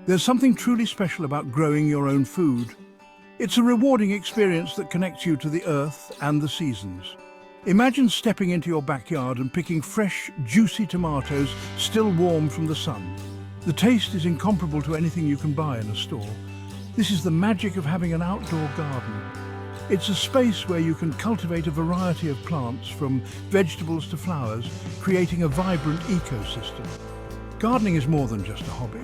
There's something truly special about growing your own food. It's a rewarding experience that connects you to the earth and the seasons. Imagine stepping into your backyard and picking fresh, juicy tomatoes still warm from the sun. The taste is incomparable to anything you can buy in a store. This is the magic of having an outdoor garden. It's a space where you can cultivate a variety of plants, from vegetables to flowers, creating a vibrant ecosystem. Gardening is more than just a hobby.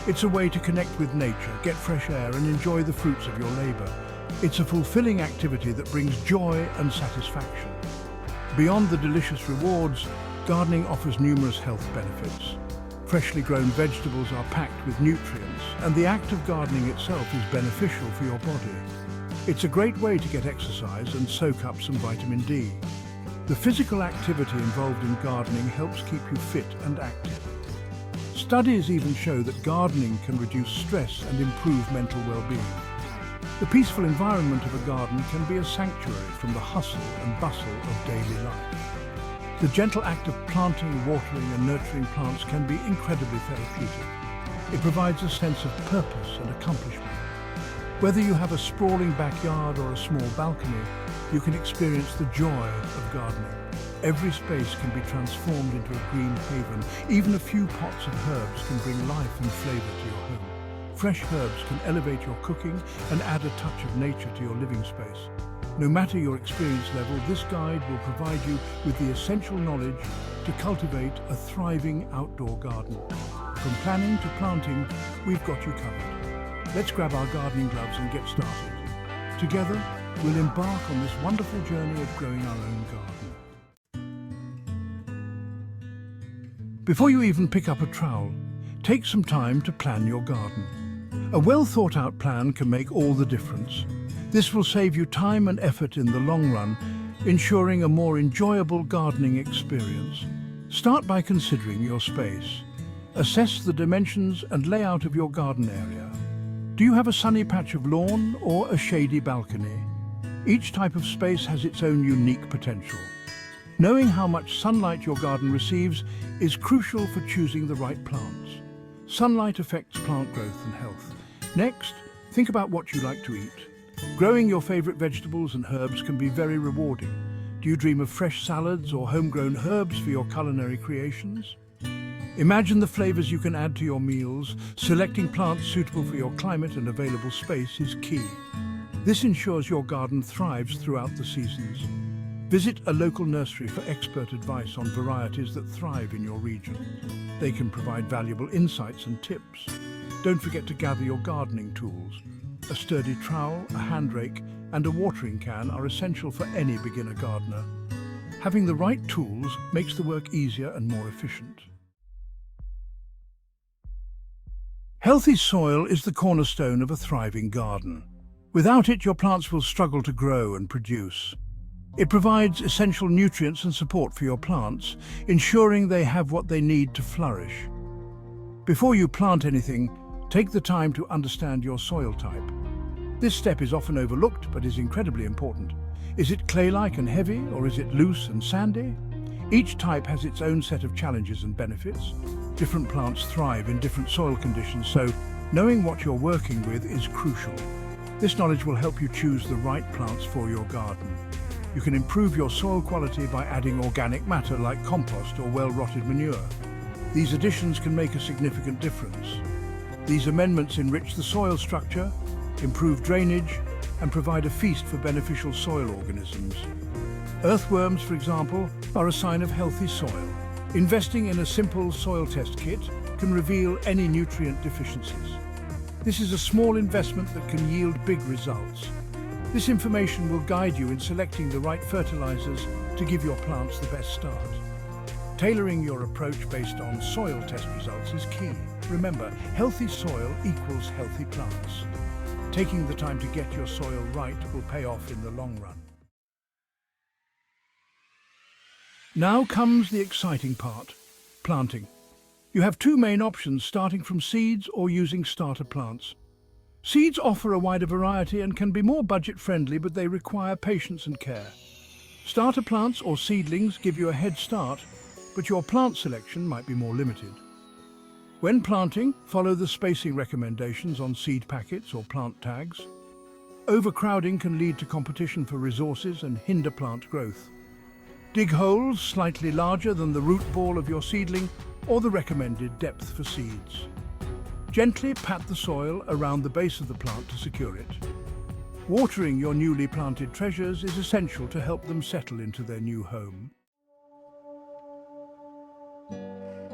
It's a way to connect with nature, get fresh air, and enjoy the fruits of your labor. It's a fulfilling activity that brings joy and satisfaction. Beyond the delicious rewards, gardening offers numerous health benefits. Freshly grown vegetables are packed with nutrients, and the act of gardening itself is beneficial for your body. It's a great way to get exercise and soak up some vitamin D. The physical activity involved in gardening helps keep you fit and active. Studies even show that gardening can reduce stress and improve mental well-being. The peaceful environment of a garden can be a sanctuary from the hustle and bustle of daily life. The gentle act of planting, watering and nurturing plants can be incredibly therapeutic. It provides a sense of purpose and accomplishment. Whether you have a sprawling backyard or a small balcony, you can experience the joy of gardening. Every space can be transformed into a green haven. Even a few pots of herbs can bring life and flavor to your home. Fresh herbs can elevate your cooking and add a touch of nature to your living space. No matter your experience level, this guide will provide you with the essential knowledge to cultivate a thriving outdoor garden. From planning to planting, we've got you covered. Let's grab our gardening gloves and get started. Together, we'll embark on this wonderful journey of growing our own garden. Before you even pick up a trowel, take some time to plan your garden. A well-thought-out plan can make all the difference. This will save you time and effort in the long run, ensuring a more enjoyable gardening experience. Start by considering your space. Assess the dimensions and layout of your garden area. Do you have a sunny patch of lawn or a shady balcony? Each type of space has its own unique potential. Knowing how much sunlight your garden receives is crucial for choosing the right plants. Sunlight affects plant growth and health. Next, think about what you like to eat. Growing your favorite vegetables and herbs can be very rewarding. Do you dream of fresh salads or homegrown herbs for your culinary creations? Imagine the flavors you can add to your meals. Selecting plants suitable for your climate and available space is key. This ensures your garden thrives throughout the seasons. Visit a local nursery for expert advice on varieties that thrive in your region. They can provide valuable insights and tips. Don't forget to gather your gardening tools. A sturdy trowel, a hand rake, and a watering can are essential for any beginner gardener. Having the right tools makes the work easier and more efficient. Healthy soil is the cornerstone of a thriving garden. Without it, your plants will struggle to grow and produce. It provides essential nutrients and support for your plants, ensuring they have what they need to flourish. Before you plant anything, take the time to understand your soil type. This step is often overlooked but is incredibly important. Is it clay-like and heavy, or is it loose and sandy? Each type has its own set of challenges and benefits. Different plants thrive in different soil conditions, so knowing what you're working with is crucial. This knowledge will help you choose the right plants for your garden. You can improve your soil quality by adding organic matter like compost or well-rotted manure. These additions can make a significant difference. These amendments enrich the soil structure, improve drainage, and provide a feast for beneficial soil organisms. Earthworms, for example, are a sign of healthy soil. Investing in a simple soil test kit can reveal any nutrient deficiencies. This is a small investment that can yield big results. This information will guide you in selecting the right fertilizers to give your plants the best start. Tailoring your approach based on soil test results is key. Remember, healthy soil equals healthy plants. Taking the time to get your soil right will pay off in the long run. Now comes the exciting part, planting. You have two main options, starting from seeds or using starter plants. Seeds offer a wider variety and can be more budget-friendly, but they require patience and care. Starter plants or seedlings give you a head start, but your plant selection might be more limited. When planting, follow the spacing recommendations on seed packets or plant tags. Overcrowding can lead to competition for resources and hinder plant growth. Dig holes slightly larger than the root ball of your seedling or the recommended depth for seeds. Gently pat the soil around the base of the plant to secure it. Watering your newly planted treasures is essential to help them settle into their new home.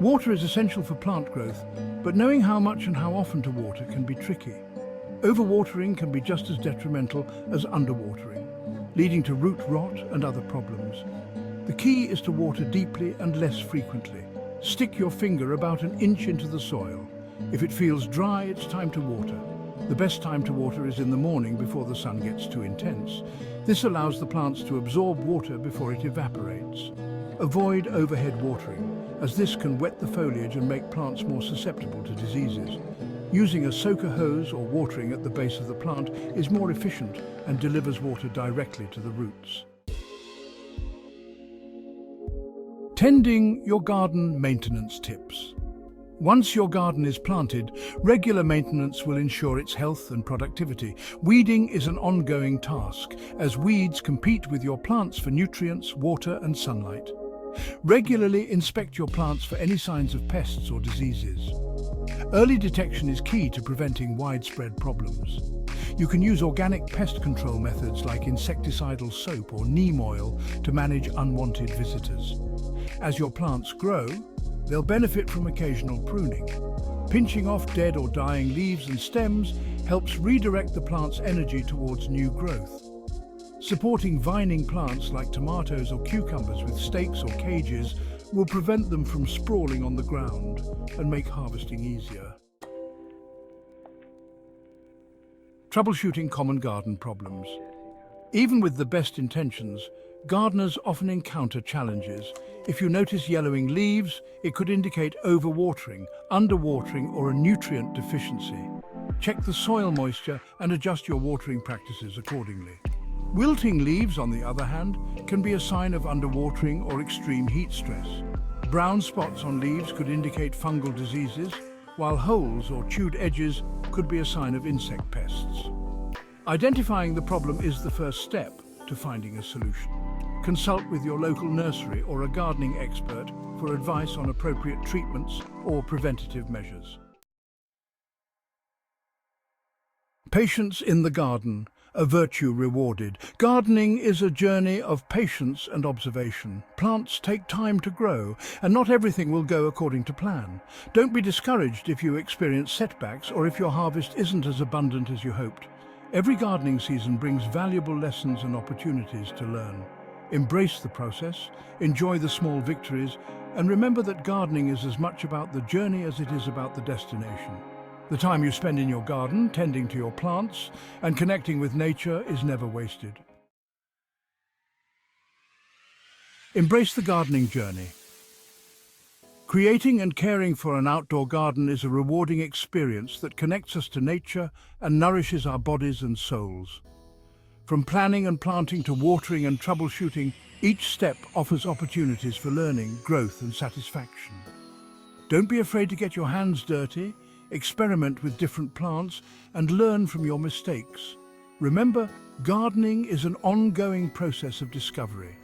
Water is essential for plant growth, but knowing how much and how often to water can be tricky. Overwatering can be just as detrimental as underwatering, leading to root rot and other problems. The key is to water deeply and less frequently. Stick your finger about an inch into the soil. If it feels dry, it's time to water. The best time to water is in the morning before the sun gets too intense. This allows the plants to absorb water before it evaporates. Avoid overhead watering, as this can wet the foliage and make plants more susceptible to diseases. Using a soaker hose or watering at the base of the plant is more efficient and delivers water directly to the roots. Tending your garden maintenance tips. Once your garden is planted, regular maintenance will ensure its health and productivity. Weeding is an ongoing task, as weeds compete with your plants for nutrients, water and sunlight. Regularly inspect your plants for any signs of pests or diseases. Early detection is key to preventing widespread problems. You can use organic pest control methods like insecticidal soap or neem oil to manage unwanted visitors. As your plants grow, they'll benefit from occasional pruning. Pinching off dead or dying leaves and stems helps redirect the plant's energy towards new growth. Supporting vining plants like tomatoes or cucumbers with stakes or cages will prevent them from sprawling on the ground and make harvesting easier. Troubleshooting common garden problems. Even with the best intentions, gardeners often encounter challenges. If you notice yellowing leaves, it could indicate overwatering, underwatering, or a nutrient deficiency. Check the soil moisture and adjust your watering practices accordingly. Wilting leaves, on the other hand, can be a sign of underwatering or extreme heat stress. Brown spots on leaves could indicate fungal diseases, while holes or chewed edges could be a sign of insect pests. Identifying the problem is the first step to finding a solution. Consult with your local nursery or a gardening expert for advice on appropriate treatments or preventative measures. Patience in the garden, a virtue rewarded. Gardening is a journey of patience and observation. Plants take time to grow, and not everything will go according to plan. Don't be discouraged if you experience setbacks or if your harvest isn't as abundant as you hoped. Every gardening season brings valuable lessons and opportunities to learn. Embrace the process, enjoy the small victories, and remember that gardening is as much about the journey as it is about the destination. The time you spend in your garden, tending to your plants, and connecting with nature is never wasted. Embrace the gardening journey. Creating and caring for an outdoor garden is a rewarding experience that connects us to nature and nourishes our bodies and souls. From planning and planting to watering and troubleshooting, each step offers opportunities for learning, growth and satisfaction. Don't be afraid to get your hands dirty, experiment with different plants and learn from your mistakes. Remember, gardening is an ongoing process of discovery.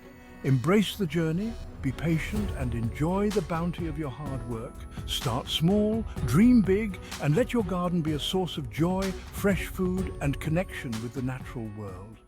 Embrace the journey, be patient and enjoy the bounty of your hard work. Start small, dream big, and let your garden be a source of joy, fresh food and connection with the natural world.